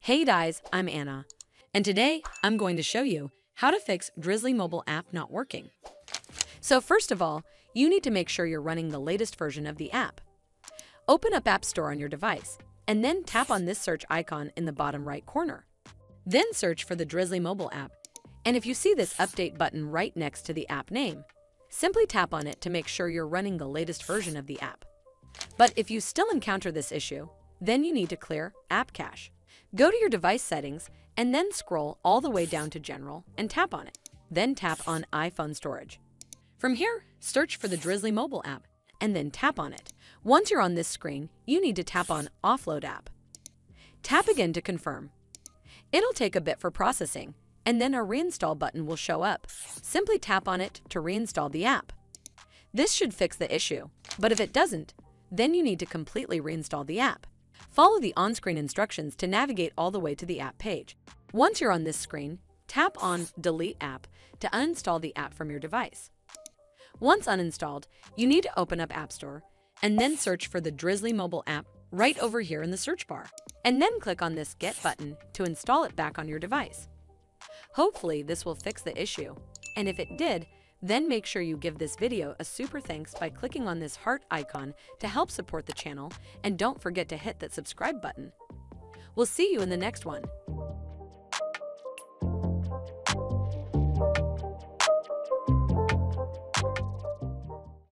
Hey guys, I'm Anna, and today I'm going to show you how to fix Drizly mobile app not working. So first of all, you need to make sure you're running the latest version of the app. Open up App Store on your device, and then tap on this search icon in the bottom right corner. Then search for the Drizly mobile app, and if you see this update button right next to the app name, simply tap on it to make sure you're running the latest version of the app. But if you still encounter this issue, then you need to clear App Cache. Go to your device settings and then scroll all the way down to General and tap on it. Then tap on iPhone Storage. From here, search for the Drizly mobile app and then tap on it. Once you're on this screen, you need to tap on Offload App. Tap again to confirm. It'll take a bit for processing, and then a Reinstall button will show up. Simply tap on it to reinstall the app. This should fix the issue, but if it doesn't, then you need to completely reinstall the app. Follow the on-screen instructions to navigate all the way to the app page. Once you're on this screen, tap on Delete App to uninstall the app from your device. Once uninstalled, you need to open up App Store and then search for the Drizly mobile app right over here in the search bar, and then click on this Get button to install it back on your device. Hopefully this will fix the issue, and if it did, then make sure you give this video a super thanks by clicking on this heart icon to help support the channel, and don't forget to hit that subscribe button. We'll see you in the next one.